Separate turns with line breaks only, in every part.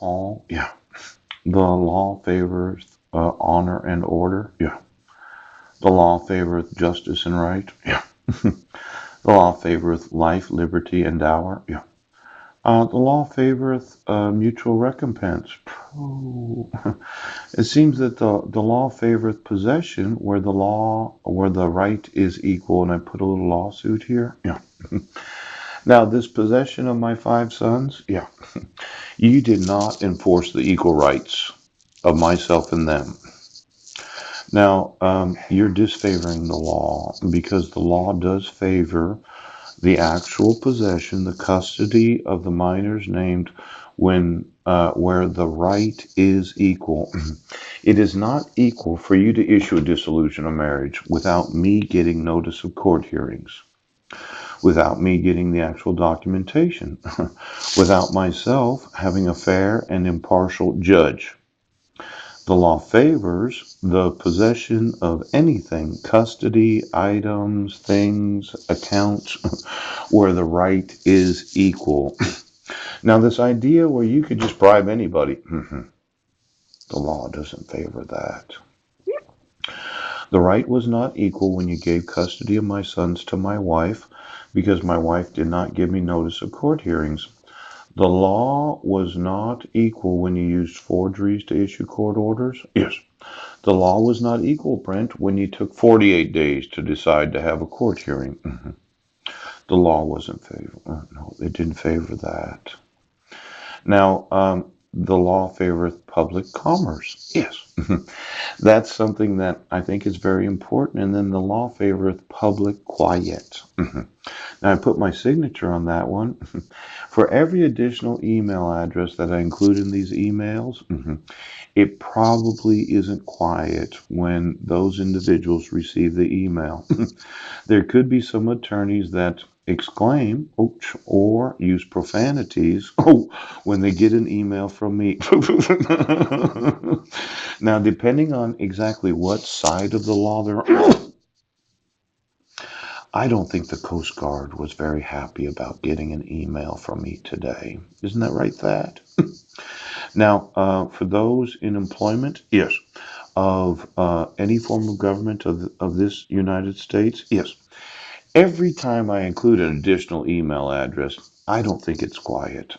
Paul. Yeah. The law favoreth honor and order. Yeah. The law favoreth justice and right. Yeah. The law favoreth life, liberty, and dower. Yeah. The law favoreth mutual recompense. Oh. It seems that the law favoreth possession where the right is equal, and I put a little lawsuit here. Yeah. Now this possession of my five sons, yeah, you did not enforce the equal rights of myself and them. Now you're disfavoring the law because the law does favor the actual possession, the custody of the minors named when where the right is equal. It is not equal for you to issue a dissolution of marriage without me getting notice of court hearings, without me getting the actual documentation, without myself having a fair and impartial judge. The law favors the possession of anything, custody, items, things, accounts, where the right is equal. Now, this idea where you could just bribe anybody, the law doesn't favor that. The right was not equal when you gave custody of my sons to my wife because my wife did not give me notice of court hearings. The law was not equal when you used forgeries to issue court orders. Yes. The law was not equal, Brent, when you took 48 days to decide to have a court hearing. The law wasn't favor. No, it didn't favor that. Now, the law favoreth public commerce. Yes. That's something that I think is very important. And then the law favoreth public quiet. Now, I put my signature on that one. For every additional email address that I include in these emails, it probably isn't quiet when those individuals receive the email. There could be some attorneys that exclaim "ouch" or use profanities when they get an email from me. Now, depending on exactly what side of the law they're on, I don't think the Coast Guard was very happy about getting an email from me today. Isn't that right, Thad? Now, for those in employment, yes, of any form of government of this United States, yes. Every time I include an additional email address, I don't think it's quiet.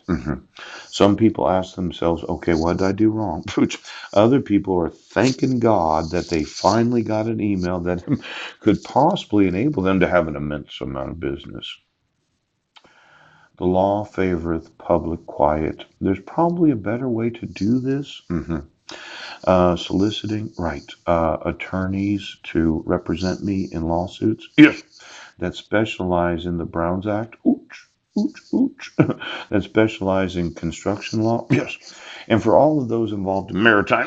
Some people ask themselves, okay, what did I do wrong? Other people are thanking God that they finally got an email that could possibly enable them to have an immense amount of business. The law favoreth public quiet. There's probably a better way to do this. Soliciting, right, attorneys to represent me in lawsuits. Yes. That specialize in the Browns Act. Ooch, ooch, ooch. That specialize in construction law. Yes. And for all of those involved in maritime,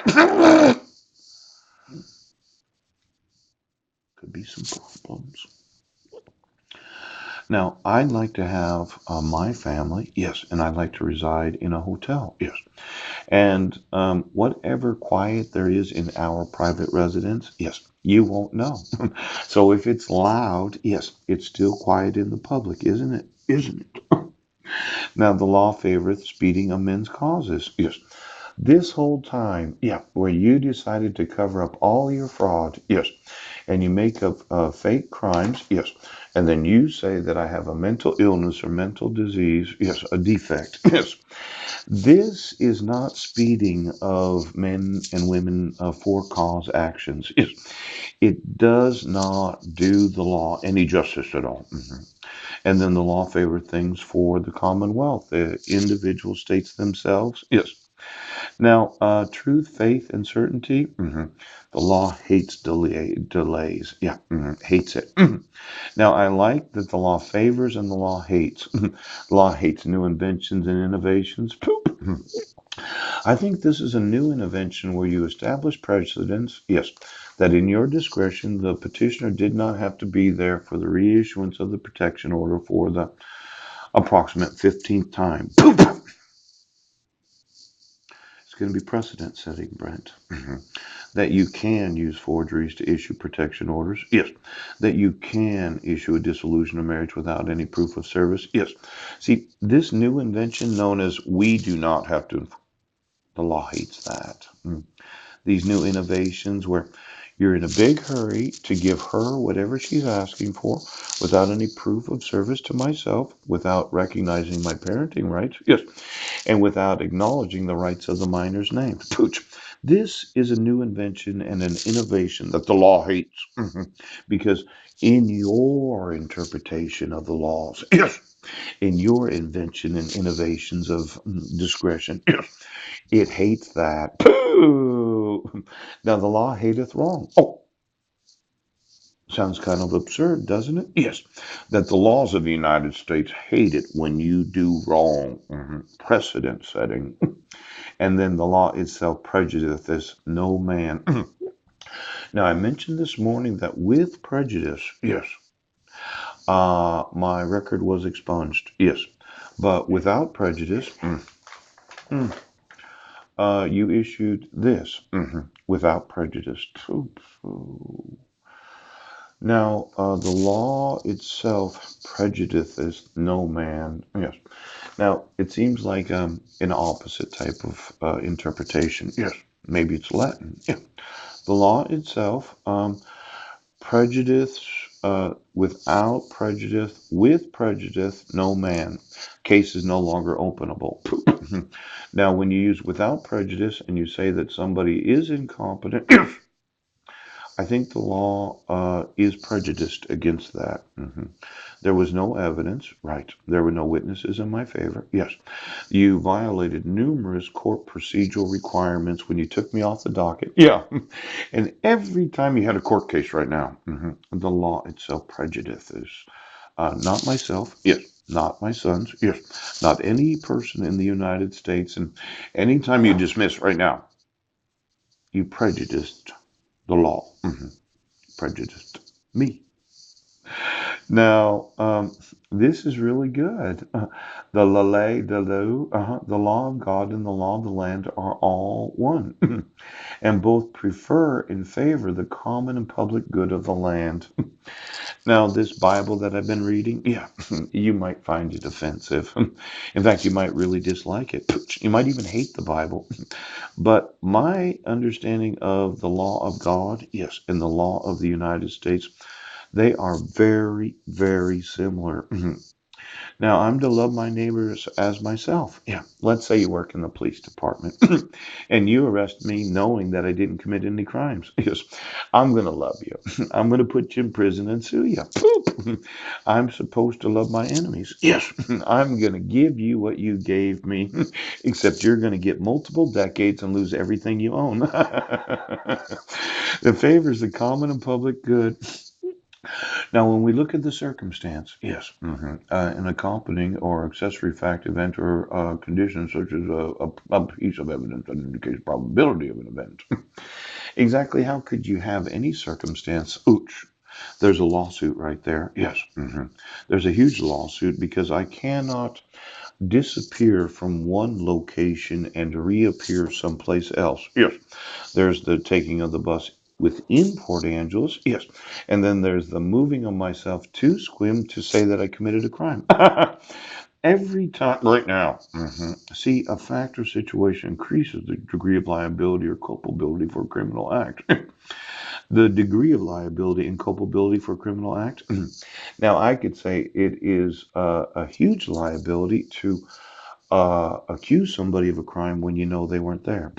could be some problems. Now, I'd like to have my family, yes, and I'd like to reside in a hotel, yes. And whatever quiet there is in our private residence, yes, you won't know. So if it's loud, yes, it's still quiet in the public, isn't it? Isn't it? Now, the law favoreth speeding of men's causes. Yes. This whole time, yeah, where you decided to cover up all your fraud, yes, and you make up fake crimes, yes, and then you say that I have a mental illness or mental disease, yes, a defect, yes. This is not speeding of men and women for cause actions. It does not do the law any justice at all. And then the law favored things for the commonwealth, the individual states themselves. Yes. Now, truth, faith, and certainty. The law hates delays. Yeah, hates it. Now, I like that the law favors and the law hates. The law hates new inventions and innovations. Poop. I think this is a new intervention where you establish precedents, yes, that in your discretion, the petitioner did not have to be there for the reissuance of the protection order for the approximate 15th time. It's going to be precedent setting, Brent. That you can use forgeries to issue protection orders. Yes. That you can issue a dissolution of marriage without any proof of service. Yes. See, this new invention known as we do not have to. The law hates that. These new innovations where you're in a big hurry to give her whatever she's asking for without any proof of service to myself, without recognizing my parenting rights, yes, and without acknowledging the rights of the minor's name. Pooch. This is a new invention and an innovation that the law hates. Because in your interpretation of the laws, yes, in your invention and innovations of discretion, yes, it hates that. Pooh! Now the law hateth wrong. Oh, sounds kind of absurd, doesn't it? Yes, that the laws of the United States hate it when you do wrong. Precedent setting. And then the law itself prejudiceth no man. Now, I mentioned this morning that with prejudice, yes, my record was expunged, yes. But without prejudice, mm, you issued this, without prejudice. Now, the law itself prejudiceth no man. Yes. Now, it seems like an opposite type of interpretation. Yes. Maybe it's Latin. Yeah. The law itself prejudice without prejudice, with prejudice, no man. Case is no longer openable. Now, when you use without prejudice and you say that somebody is incompetent, I think the law is prejudiced against that. There was no evidence, right? There were no witnesses in my favor. Yes. You violated numerous court procedural requirements when you took me off the docket. Yeah. And every time you had a court case right now, the law itself prejudices. Not myself. Yes. Not my sons. Yes. Not any person in the United States. And anytime you dismiss right now, you prejudiced the law. Prejudiced me. Now, this is really good. The lale, the lu, the law of God and the law of the land are all one, and both prefer and favor the common and public good of the land. Now, this Bible that I've been reading, yeah, you might find it offensive. In fact, you might really dislike it. You might even hate the Bible. But my understanding of the law of God, yes, and the law of the United States, they are very, very similar. Now, I'm to love my neighbors as myself. Yeah. Let's say you work in the police department and you arrest me knowing that I didn't commit any crimes. Yes. I'm going to love you. I'm going to put you in prison and sue you. Poop. I'm supposed to love my enemies. Yes. I'm going to give you what you gave me, except you're going to get multiple decades and lose everything you own. That favors the common and public good. Now, when we look at the circumstance, yes, an accompanying or accessory fact, event, or condition, such as a piece of evidence that indicates probability of an event, exactly how could you have any circumstance? Ouch. There's a lawsuit right there. Yes. There's a huge lawsuit because I cannot disappear from one location and reappear someplace else. Yes. There's the taking of the bus within Port Angeles. Yes. And then there's the moving of myself to Squim to say that I committed a crime. Every time, right now, see, a fact or situation increases the degree of liability or culpability for a criminal act. The degree of liability and culpability for a criminal act. Now, I could say it is a huge liability to accuse somebody of a crime when you know they weren't there.